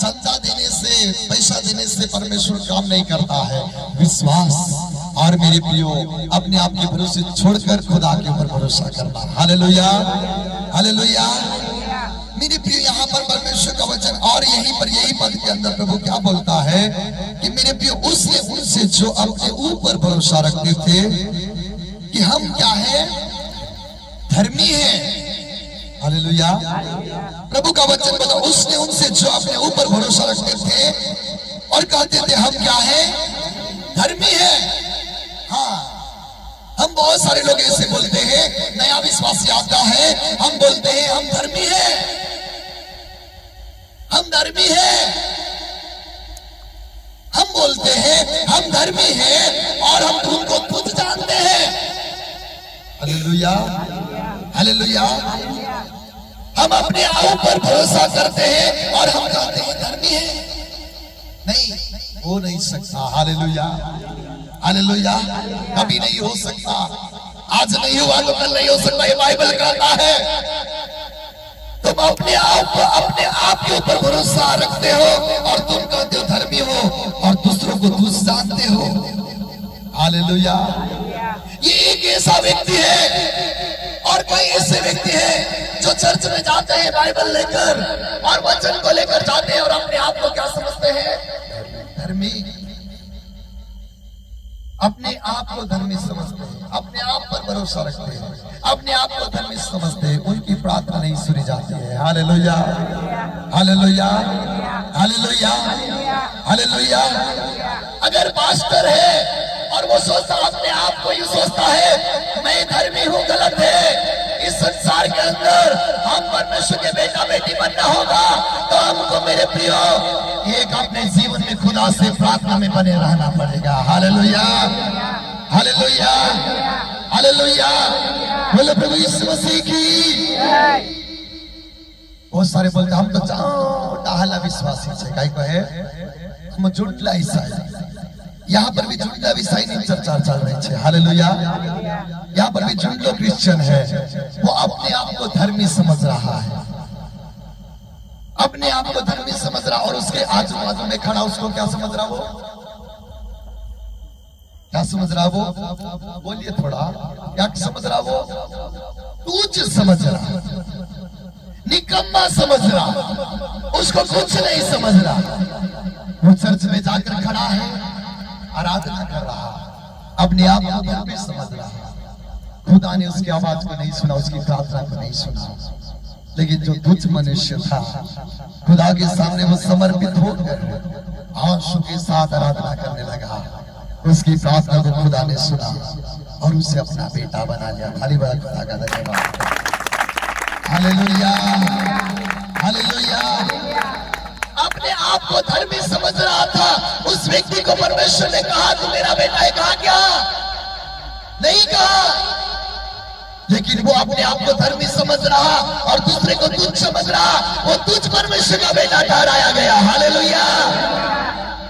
चंदा देने से, पैसा देने से परमेश्वर काम नहीं करता है, विश्वास और मेरे प्रियो अपने आप के भरोसे छोड़कर खुदा के ऊपर भरोसा करना। Hallelujah, hallelujah. मेरे प्रियो यहाँ पर परमेश्वर का वचन और यहीं पर यही पद के अंदर प्रभु क्या बोलता है कि मेरे प्रियो उसने उनसे जो अपने ऊपर भरोसा रखते थे कि हम क्या है, धर्मी है। हालेलुया। प्रभु का वचन बताओ, उसने उनसे जो अपने ऊपर भरोसा रखते थे और कहते थे हम क्या है, धर्मी है। हाँ, हम बहुत सारे लोग ऐसे बोलते हैं, नया विश्वासी आता है, हम बोलते हैं हम धर्मी है, हम धर्मी है, हम बोलते हैं हम धर्मी है और हम उनको तुच्छ जानते हैं। Hallelujah, hallelujah. हम अपने आप पर भरोसा करते हैं और हम कहते हैं धर्मी है। नहीं, हो नहीं सकता। Hallelujah, hallelujah. कभी नहीं हो सकता, आज नहीं हुआ तो कल नहीं हो सकता। ये बाइबल कहता है तुम अपने आप के ऊपर भरोसा रखते हो और तुम कहते हो धर्मी हो और दूसरों को तुच्छ जानते हो। हालेलुया। ये एक ऐसा व्यक्ति है और कई ऐसे व्यक्ति हैं जो चर्च में जाते हैं बाइबल लेकर और वचन को लेकर जाते हैं और अपने आप को क्या समझते हैं, धर्मी। अपने आप को धर्मी समझते हैं, अपने आप पर भरोसा रखते हैं, अपने आप को धर्मी समझते हैं, उनकी प्रार्थना नहीं सुनी जाती है। Hallelujah, hallelujah, hallelujah, hallelujah. अगर पास्टर है और वो सोचता, अपने आप को ये सोचता है मैं धर्मी हूँ, गलत है। इस संसार के अंदर हम परमेश्वर के बेटा बेटी बनना होगा तो हमको मेरे प्रियो एक अपने जीवन में खुदा से प्रार्थना में बने रहना पड़ेगा। Hallelujah, hallelujah, hallelujah. बोलो प्रभु यीशु मसीह की। बहुत सारे बोलते हम तो डाहला विश्वासी छे, काई कहे हम जुटला ईसाई। यहाँ पर भी जुटला ईसाई नहीं चर्चा चल रही है। हालेलुया। यहाँ पर भी जुटलो क्रिश्चियन है, वो अपने आप को धर्मी समझ रहा है, अपने आप को धर्मी समझ रहा और उसके आजू बाजू में खड़ा उसको क्या समझ रहा, वो क्या समझ रहा, वो बोलिए थोड़ा, क्या समझ रहा, वो तुच्छ समझ रहा, निकम्मा समझ रहा, उसको कुछ नहीं समझ रहा। वो चर्च में जाकर खड़ा है, आराधना कर रहा, अपने आप को धर्मी समझ रहा। खुदा ने उसकी आवाज को नहीं सुना, उसकी प्रार्थना को नहीं सुना। लेकिन जो तुच्छ मनुष्य था खुदा के सामने वो समर्पित होकर आंसू के साथ आराधना करने लगा। उसकी प्रार्थना को खुदा ने सुना और उसे अपना बेटा बना लिया। खाली बड़ा खुदा का धन्यवाद। Hallelujah, hallelujah. अपने आप को धर्मी समझ रहा था उस व्यक्ति को परमेश्वर ने कहा तू मेरा बेटा है, कहा क्या नहीं कहा, लेकिन वो अपने आप को धर्मी समझ रहा और दूसरे को तुच्छ समझ रहा। वो तुच्छ परमेश्वर का बेटा ठहराया गया। हालेलुया।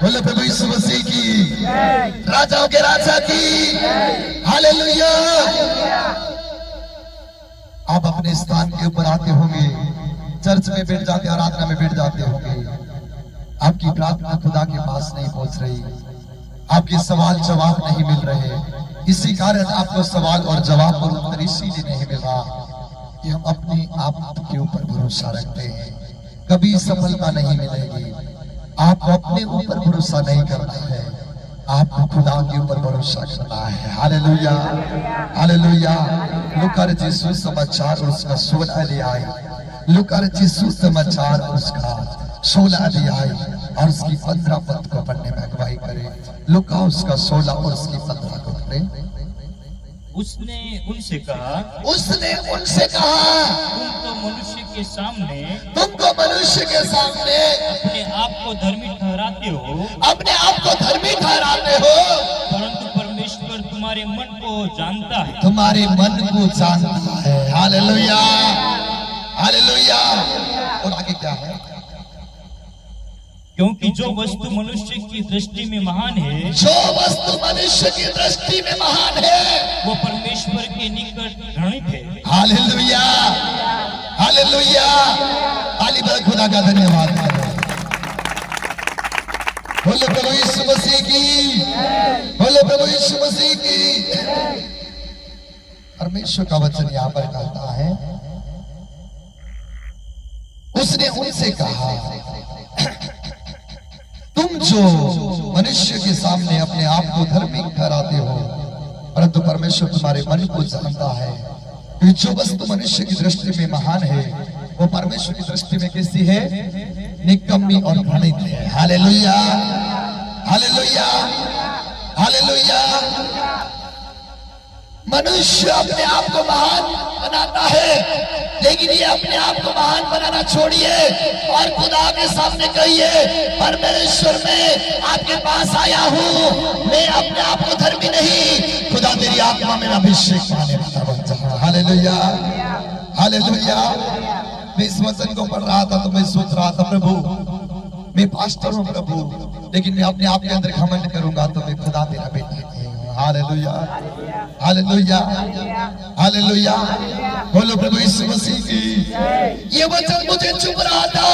बोलो प्रभु यीशु मसीह की, राजाओं के राजा की। हालेलुया। आप अपने स्थान के ऊपर आते होंगे, चर्च में बैठ जाते, आराधना में बैठ जाते होंगे, आपकी प्रार्थना खुदा के पास नहीं पहुंच रही, आपके सवाल जवाब नहीं मिल रहे। इसी कारण आपको सवाल और जवाब और उत्तर इसीलिए नहीं मिल रहा कि हम अपने आप के ऊपर भरोसा रखते हैं। कभी सफलता नहीं मिलेगी। आपको अपने ऊपर भरोसा नहीं करना है, आपको खुदा के ऊपर भरोसा करना है। Hallelujah, hallelujah. लूका रचित सुसमाचार और उसका 16 अध्याय, लूका रचित सुसमाचार और उसका 16 अध्याय और उसकी 15 पद को पढ़ने में अगुवाई करें। लूका उसका 16 और उसकी 15 को पढ़ें। उसने उनसे कहा, तुम तो मनुष्य के सामने अपने आप को धर्मी ठहराते हो, परंतु परमेश्वर तुम्हारे मन को जानता है। तुम्हारे मन को जानता है। Hallelujah, hallelujah. और आगे क्या है, क्योंकि जो वस्तु मनुष्य की दृष्टि में महान है, वो परमेश्वर के निकट घृणित है। Hallelujah, hallelujah. खुदा का धन्यवाद करो। बोले प्रभु यीशु मसीह की, बोले प्रभु यीशु मसीह की। परमेश्वर का वचन यहाँ पर कहता है, उसने उनसे कहा, तुम जो मनुष्य के सामने अपने आप को धर्मी ठहराते हो, परंतु परमेश्वर तुम्हारे मन को जानता है कि जो वस्तु मनुष्य की दृष्टि में महान है वो परमेश्वर की दृष्टि में कैसी है? निकम्मी और घृणित है। Hallelujah, hallelujah, hallelujah. मनुष्य अपने आप को महान बनाता है, लेकिन ये अपने आप को महान बनाना छोड़िए और खुदा के सामने कहिए, परमेश्वर मैं आपके पास आया हूँ, मैं अपने आप को धर्मी नहीं, खुदा तेरी आत्मा में अभिषेक पाने वाला बन जा। Hallelujah, hallelujah. मैं इस वचन को पढ़ रहा था तो मैं सोच रहा था, प्रभु मैं पास्टर हूँ प्रभु, लेकिन मैं अपने आप के अंदर घमंड करूंगा तो मैं खुदा तेरा बेटा नहीं हूँ। Hallelujah, hallelujah, hallelujah. बोलो प्रभु यीशु मसीह की। ये वचन मुझे चुभ रहा था,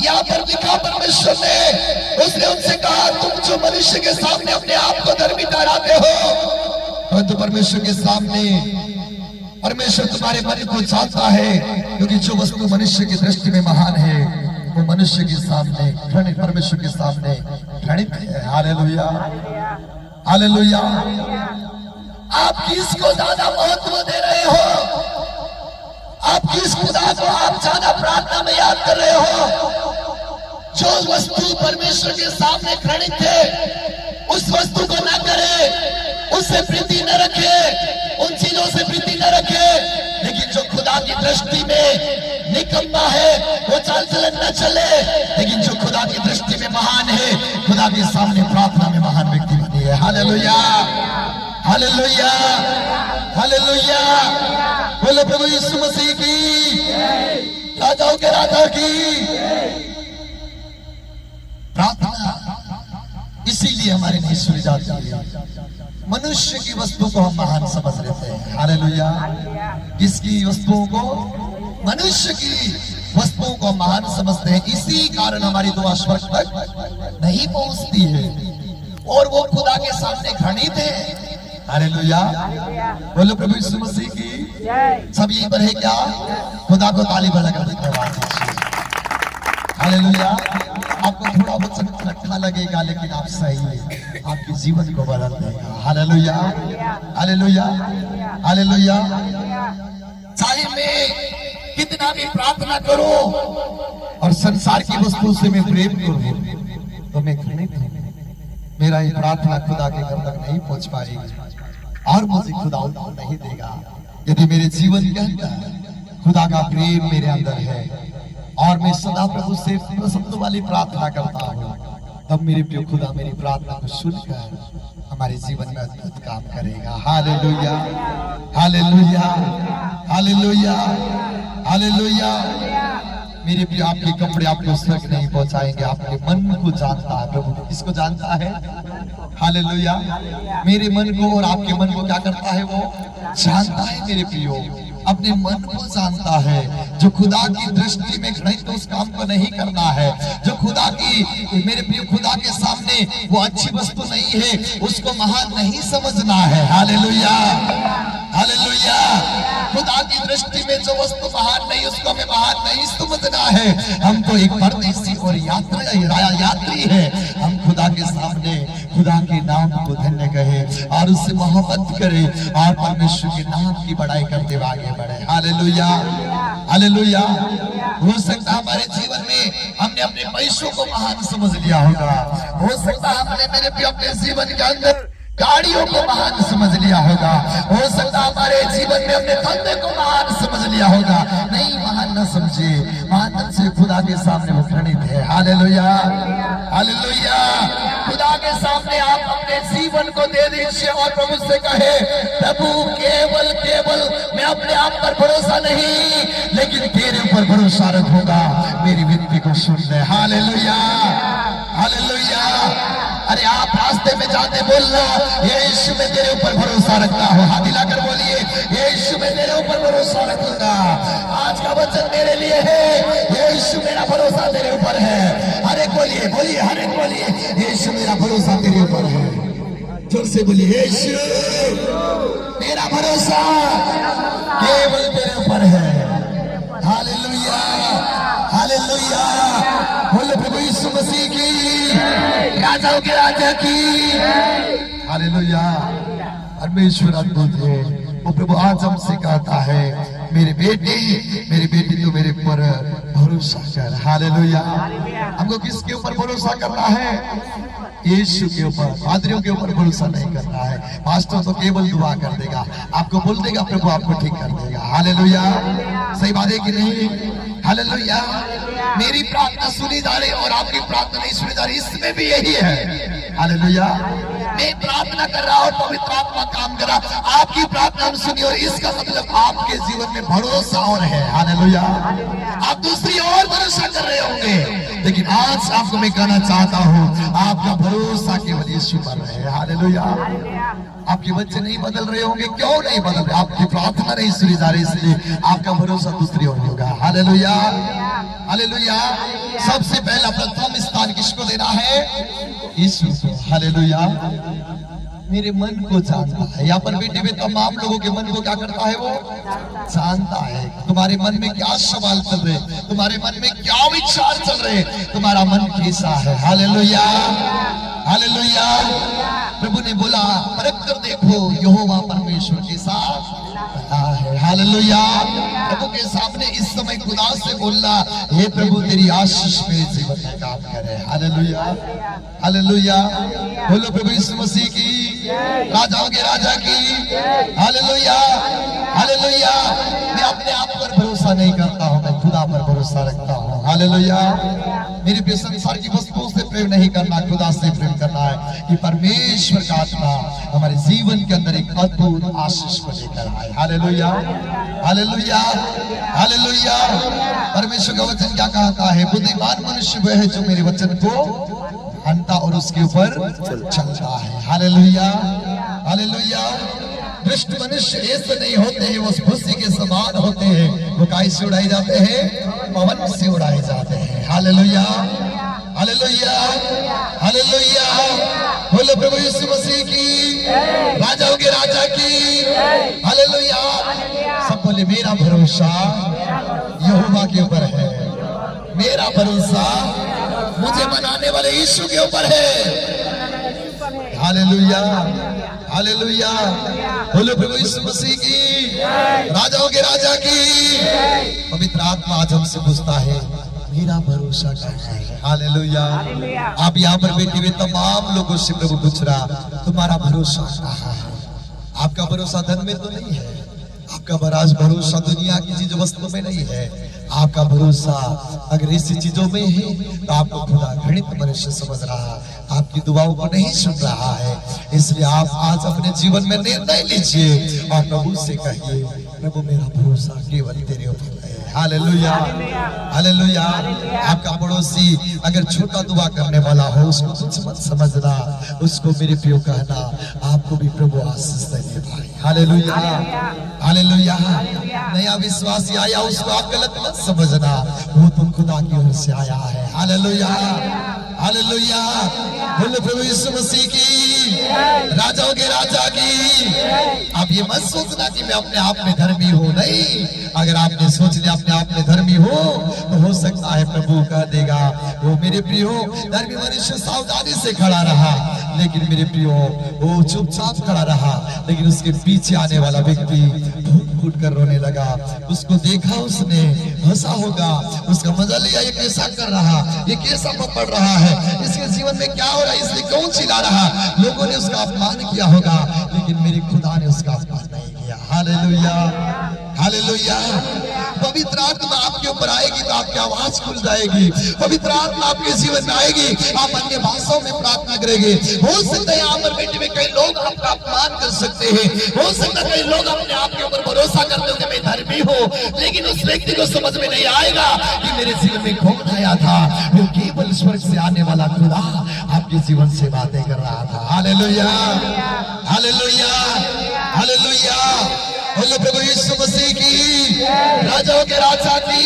यहाँ पर लिखा परमेश्वर ने, उसने उनसे कहा, तुम जो मनुष्य के सामने अपने आप को धर्मी ठहराते हो, परंतु परमेश्वर के सामने परमेश्वर तुम्हारे मन को जानता है, क्योंकि जो वस्तु मनुष्य की दृष्टि में महान है वो मनुष्य के सामने घृणित, परमेश्वर के सामने घृणित है। Hallelujah, hallelujah. आप किसको ज्यादा महत्व दे रहे हो? आप किस खुदा को आप ज्यादा प्रार्थना में याद कर रहे हो? जो वस्तु परमेश्वर के सामने घृणित है उस वस्तु को न करे, उससे प्रीति न रखे, उन चीजों से प्रीति न रखे। लेकिन जो खुदा की दृष्टि में निकम्मा है वो चाल चलन न चले, लेकिन जो खुदा की दृष्टि में महान है, खुदा के सामने प्रार्थना में महान व्यक्ति बनी है। Hallelujah, hallelujah, hallelujah. बोलो प्रभु यीशु मसीह की, राजाओं के राजा की। प्रार्थना इसीलिए हमारी नहीं सुनी जाती है, मनुष्य की वस्तु को हम महान समझ लेते हैं। हालेलुया। किसकी वस्तुओं को? मनुष्य की वस्तुओं को महान समझते हैं, इसी कारण हमारी दुआ स्वर्ग तक नहीं पहुंचती है और वो खुदा के सामने घृणित है। हालेलुया। बोलो प्रभु यीशु मसीह की। सब यहीं पर है क्या? खुदा को ताली बजाकर धन्यवाद दीजिए। हालेलुया। आपको थोड़ा बहुत अच्छा लगेगा, लेकिन आप सही है, आपके जीवन को बदल देगा। Hallelujah, hallelujah, hallelujah. चाहे मैं कितना भी प्रार्थना करूं और संसार की वस्तु से मैं प्रेम करूं तो मैं घृणित हूं, मेरा ये प्रार्थना खुदा के घर तक नहीं पहुंच पाएगी और मुझे खुदा नहीं देगा। यदि मेरे जीवन के अंदर खुदा का प्रेम मेरे अंदर है और मैं सदा प्रभु से प्रसन्न वाली प्रार्थना करता हूँ, तब मेरे प्रिय खुदा मेरी प्रार्थना को सुनकर हमारे जीवन में अद्भुत काम करेगा। Hallelujah, hallelujah, hallelujah, hallelujah. मेरे प्रिय आपके कपड़े आपको स्वर्ग नहीं पहुंचाएंगे, आपके मन को जानता है प्रभु। किसको जानता है? हालेलुया। मेरे मन को और आपके मन को क्या करता है? वो जानता है। मेरे प्रियो, अपने मन को जानता है। जो खुदा की दृष्टि में घृणित तो उस काम को नहीं करना है। जो खुदा की, मेरे प्रिय, खुदा के सामने वो अच्छी वस्तु नहीं है, उसको महान नहीं समझना है। Hallelujah, hallelujah. खुदा की दृष्टि में जो वस्तु महान नहीं, उसको हमें महान नहीं समझना है। हम तो एक परदेसी और यात्री है। हम खुदा के सामने खुदा के नाम को धन्य कहे और उससे मोहब्बत करे और परमेश्वर के नाम की बड़ाई करते आगे बढ़े। Hallelujah, hallelujah. हो सकता है हमारे जीवन में हमने अपने पैसों को महान समझ लिया होगा। हो सकता है हमने मेरे भी अपने जीवन के अंदर गाड़ियों को महान समझ लिया होगा। हो सकता है हमारे जीवन में हमने धंधे को महान समझ लिया होगा। नहीं, महान न समझे, महान से खुदा के सामने वो घृणित है। Hallelujah, hallelujah. खुदा के सामने आप अपने जीवन को दे दीजिए और प्रभु से कहे, प्रभु केवल केवल मैं अपने आप पर भरोसा नहीं, लेकिन तेरे ऊपर भरोसा रखूंगा। मेरी विनती को सुन ले। Hallelujah, hallelujah. अरे आप रास्ते में जाते बोलना, यीशु मैं तेरे ऊपर भरोसा रखता हूँ। हाथ हिलाकर बोलिए, यीशु मैं तेरे ऊपर भरोसा रखूंगा। आज का वचन मेरे लिए है, यीशु मेरा भरोसा तेरे ऊपर है। अरे कोई बोलिए बोलिए, हर एक बोलिए, यीशु मेरा भरोसा तेरे ऊपर है। जोर से बोलिए, यीशु मेरा भरोसा केवल तेरे ऊपर है। Hallelujah, hallelujah. बोलो प्रभु यीशु मसीह की, राजाओं के राजा की। हालेलुया। परमेश्वर अद्भुत है। वो प्रभु आज हमसे कहता है, मेरे बेटी तो मेरे ऊपर भरोसा कर। हालेलुया। हमको किसके ऊपर भरोसा करना है? यीशु के ऊपर। पादरियों के ऊपर भरोसा नहीं करना है। पास्टर तो केवल दुआ कर देगा, आपको बोल देगा, प्रभु आपको ठीक कर देगा। हालेलुया। सही बात है कि नहीं? हालेलुया। मेरी प्रार्थना सुनी जा रही और आपकी प्रार्थना नहीं सुनी जा रही, इसमें भी यही है। हालेलुया। मैं प्रार्थना कर रहा और पवित्र आत्मा काम कर रहा, आपकी प्रार्थना हम सुनी, और इसका मतलब आपके जीवन में भरोसा और है। हालेलुया। आप दूसरी और भरोसा कर रहे होंगे, लेकिन आज आपको मैं कहना चाहता हूँ, आपका भरोसा केवल यीशु पर है। हालेलुया। आपके बच्चे नहीं बदल रहे होंगे, क्यों नहीं बदल रहे? आपकी प्रार्थना नहीं सुनी जा रही, इसलिए आपका भरोसा दूसरी ओर होगा। Hallelujah, hallelujah. सबसे पहला प्रथम स्थान किसको देना है? यीशु को। हालेलुया। मेरे मन को जानता है। यहाँ पर बैठे हुए तमाम लोगों के मन को क्या करता है? वो जानता है। तुम्हारे मन में क्या सवाल चल रहे, तुम्हारे मन में क्या विचार चल रहे, तुम्हारा मन कैसा है। Hallelujah, hallelujah. प्रभु ने बोला, परख कर देखो यहोवा परमेश्वर के साथ है। हालेलुया। प्रभु के सामने इस समय खुदा से बोलना, हे प्रभु तेरी आशीष मेरे जीवन में काम करे। Hallelujah, hallelujah. बोलो प्रभु यीशु मसीह की, राजाओं के राजा की। Hallelujah, hallelujah. मैं अपने आप पर भरोसा नहीं करता हूँ, मैं खुदा पर भरोसा रखता हूँ। हालेलुया। मेरे प्रिय, संसार की वस्तुओं से प्रेम नहीं करना, खुदा से प्रेम करना है कि परमेश्वर का आत्मा हमारे जीवन के अंदर एक अद्भुत आशीष को लेकर आए। Hallelujah, hallelujah, hallelujah. परमेश्वर का वचन क्या कहता है? बुद्धिमान मनुष्य वह है जो मेरे वचन को मानता और उसके ऊपर चलता है। Hallelujah, hallelujah. दुष्ट मनुष्य ऐसे नहीं होते हैं, वो भूसी के समान होते हैं। वो काय से उड़ाए जाते हैं? पवन से उड़ाए जाते हैं। Hallelujah, hallelujah, hallelujah. बोलो प्रभु यीशु मसीह की, राजाओं के राजा की। हालेलुया। सब बोले, मेरा भरोसा यहोवा के ऊपर है, मेरा भरोसा मुझे बनाने वाले यीशु के ऊपर है। Hallelujah, hallelujah. बोलो प्रभु यीशु मसीह की, राजाओं के राजा की। पवित्र आत्मा आज हमसे पूछता है, मेरा भरोसा कहाँ है? हालेलुया। आप यहाँ पर बैठे हुए तमाम लोगों से प्रभु पूछ रहा, तुम्हारा भरोसा कहाँ है? आपका भरोसा धन में तो नहीं है, आपका भरोसा दुनिया की चीज वस्तु में नहीं है। आपका भरोसा अगर ऐसी चीजों में है तो आपको खुदा घृणित मनुष्य समझ रहा, आपकी दुआओं को नहीं सुन रहा है। इसलिए आप आज अपने जीवन में निर्णय लीजिए और प्रभु से कहिए, प्रभु मेरा भरोसा केवल तेरे ऊपर है। Hallelujah, hallelujah. आपका पड़ोसी अगर छोटा दुआ करने वाला हो, उसको कुछ मत समझना, उसको मेरे प्रियो कहना, आपको भी प्रभु आशीष देने भाई। Hallelujah, hallelujah. नया विश्वासी आया, उसको आप गलत मत समझना, वो तो खुदा की ओर से आया है। Hallelujah, hallelujah. बोलो प्रभु यीशु मसीह की, राजाओं के राजा की। आप ये मत सोचना कि मैं अपने आप में धर्मी हूँ, नहीं। अगर आपने सोच लिया अपने आप में धर्मी हो, तो हो सकता है प्रभु कह देगा, वो मेरे प्रियो धर्मी मनुष्य सावधानी से खड़ा रहा, लेकिन मेरे प्रियो वो चुपचाप खड़ा रहा, लेकिन उसके पीछे आने वाला व्यक्ति फूट फूट कर रोने लगा। उसको देखा, उसने हंसा होगा, उसका मजा लिया, ये कैसा कर रहा, ये कैसा पकड़ रहा है, इसके जीवन में क्या हो रहा है, इसलिए क्यों चिल्ला रहा। लोगों ने उसका अपमान किया होगा, लेकिन मेरे खुदा ने उसका अपमान नहीं किया। Hallelujah, hallelujah. पवित्र आत्मा आपके ऊपर आएगी तो आपकी आवाज खुल जाएगी। पवित्र आत्मा आपके जीवन में आएगी, आप अन्य भाषाओं में प्रार्थना करेंगे। हो सकता है यहाँ पर बैठे हुए कई लोग आपका अपमान कर सकते हैं, हो सकता है कई लोग अपने आप के ऊपर भरोसा करते होंगे मैं धर्मी हूँ, लेकिन उस व्यक्ति को समझ में नहीं आएगा कि मेरे जीवन में कौन आया था। वो केवल स्वर्ग से आने वाला खुदा आपके जीवन से बातें कर रहा था। Hallelujah, hallelujah, hallelujah. बोलो प्रभु यीशु मसीह की, राजाओं के राजा की।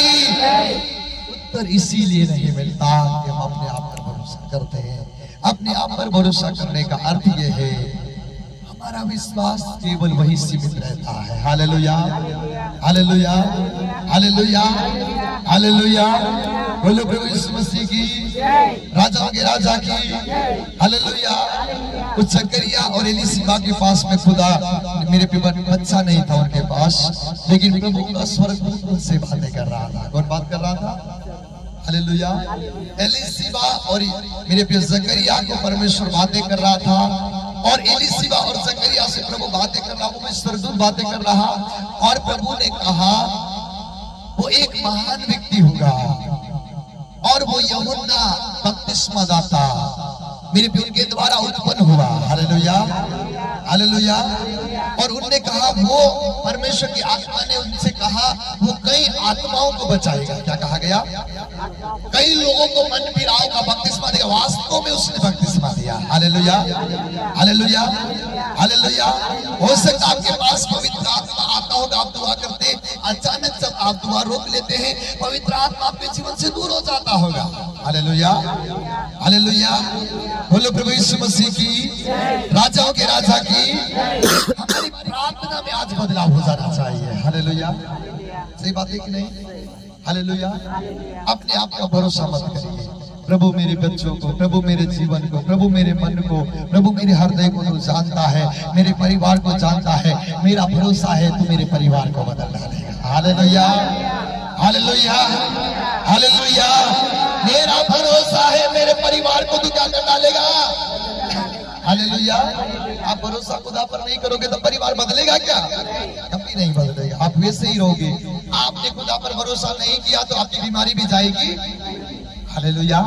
उत्तर इसीलिए नहीं मिलता कि हम अपने आप पर भरोसा करते हैं। अपने आप पर भरोसा करने का अर्थ यह है हमारा विश्वास केवल वही सीमित रहता है। Hallelujah, hallelujah, hallelujah, hallelujah. बोलो प्रभु यीशु मसीह की, राजा के राजा की। हालेलुया। कुछ जकरिया और एलीशिबा के पास में खुदा मेरे पिता बच्चा नहीं था उनके पास, लेकिन प्रभु का स्वर्गदूत उनसे बातें कर रहा था। कौन बात कर रहा था? हालेलुया। एलीशिबा और मेरे पिता जकरिया को परमेश्वर बातें कर रहा था, और एलीशिबा और जकरिया से प्रभु बातें कर रहा, वो स्वर्गदूत बातें कर रहा। और प्रभु ने कहा वो एक महान व्यक्ति होगा और वो यूहन्ना बपतिस्मा दाता मेरे पे उनके द्वारा उत्पन्न हुआ। Hallelujah, hallelujah. और उन्होंने कहा वो परमेश्वर की आत्मा ने उनसे कहा वो कई आत्माओं को बचाएगा। क्या कहा गया? कई लोगों को मन फिराव का बपतिस्मा दिया। वास्तव में उसने बपतिस्मा दिया। Hallelujah, hallelujah, hallelujah. हो सकता है आपके पास पवित्र आत्मा आता होगा, आप दुआ करते, अचानक जब आप दुआ रोक लेते हैं पवित्र आत्मा आपके जीवन से दूर हो जाता होगा। Hallelujah, hallelujah. बोलो प्रभु यीशु मसीह की, राजाओं के राजा की। हमारी प्रार्थना में आज बदलाव हो जाना चाहिए। हालेलुया। सही बात है कि नहीं? हालेलुया। अपने आप का भरोसा मत करिए। प्रभु मेरे बच्चों को, प्रभु मेरे जीवन को, प्रभु मेरे मन को, प्रभु मेरे हृदय को तो जानता है, मेरे परिवार को जानता है। मेरा भरोसा है तो मेरे परिवार को बदल डालेगा। Hallelujah, hallelujah, hallelujah. मेरा भरोसा है मेरे परिवार को तो क्या कर डालेगा? हालेलुया। आप भरोसा खुदा पर नहीं करोगे तो परिवार बदलेगा क्या? कभी नहीं बदलेगा, आप वैसे ही रहोगे। आपने खुदा पर भरोसा नहीं किया तो आपकी बीमारी भी जाएगी। हालेलुया,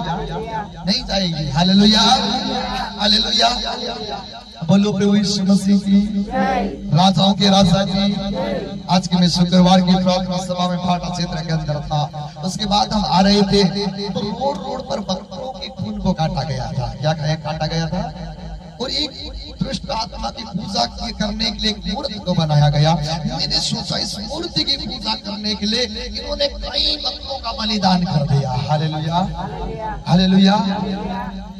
नहीं जाएगी। Hallelujah, hallelujah. बोलो प्रभु यीशु मसीह की, राजाओं के राजा की। आज के मैं शुक्रवार की प्रार्थना सभा में फाटा क्षेत्र के अंदर था। उसके बाद हम आ रहे थे तो रोड रोड पर बकरों के खून को काटा गया था। क्या काटा गया था? और एक दुष्ट आत्मा की पूजा करने के लिए एक मूर्ति को बनाया गया। मैंने सोचा इस मूर्ति की पूजा करने के लिए इन्होंने कई बकरों का बलिदान कर दिया। Hallelujah, hallelujah.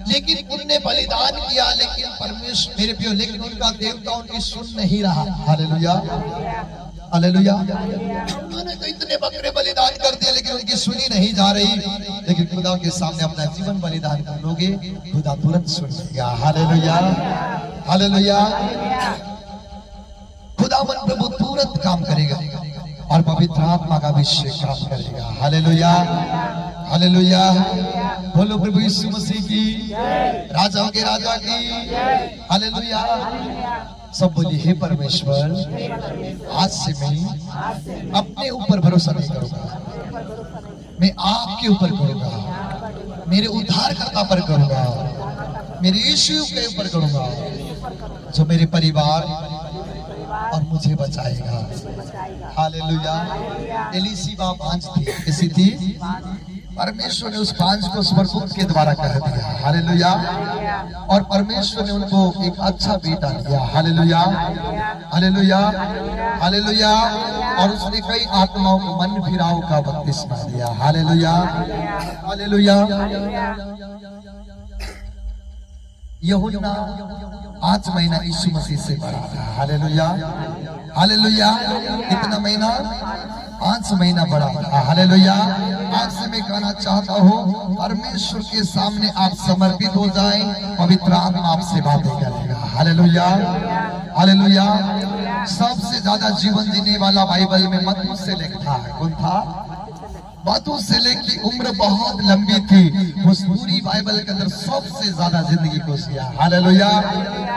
लेकिन उनने बलिदान किया, लेकिन परमेश्वर मेरे प्रियो, लेकिन उनका देवता उनकी सुन नहीं रहा। Hallelujah, hallelujah. उन्होंने तो इतने बकरे बलिदान कर दिए लेकिन उनकी सुनी नहीं जा रही। लेकिन खुदा के सामने अपना जीवन बलिदान करोगे, खुदा तुरंत सुन लेगा। Hallelujah, hallelujah. खुदावन प्रभु तुरंत काम करेगा और पवित्र आत्मा का अभिषेक काम करेगा। Hallelujah, hallelujah. बोलो प्रभु यीशु मसीह की, राजाओं के राजा की। हालेलुया। सब बोलिए हे परमेश्वर, आज से मैं अपने ऊपर भरोसा नहीं करूंगा, मैं आपके ऊपर करूंगा, मेरे उद्धारकर्ता पर करूंगा, मेरे यीशु के ऊपर करूंगा जो मेरे परिवार और मुझे बचाएगा। हालेलुया। एलीशिबा बांझ थी, कैसी थी? परमेश्वर ने उस बांझ को स्वर्गदूत के द्वारा कह दिया। हालेलुया। और परमेश्वर ने उनको एक अच्छा बेटा दिया। Hallelujah, hallelujah, hallelujah. और उसने कई आत्माओं को मन फिराव का बपतिस्मा दिया। Hallelujah, hallelujah. यूहन्ना 5 महीना यीशु मसीह से बड़ा था। Hallelujah, hallelujah. कितना महीना? 5 महीना बड़ा था। हालेलुया। आज से मैं कहना चाहता हूँ परमेश्वर के सामने आप समर्पित हो जाएं, पवित्र आत्मा आपसे बातें करेगा। Hallelujah, hallelujah. सबसे ज्यादा जीवन जीने वाला बाइबल में मत्ती से लिखा है। कौन था? बातों से लेकी उम्र बहुत लंबी थी, उस पूरी बाइबल के अंदर सबसे ज्यादा जिंदगी को जिया। हालेलुया।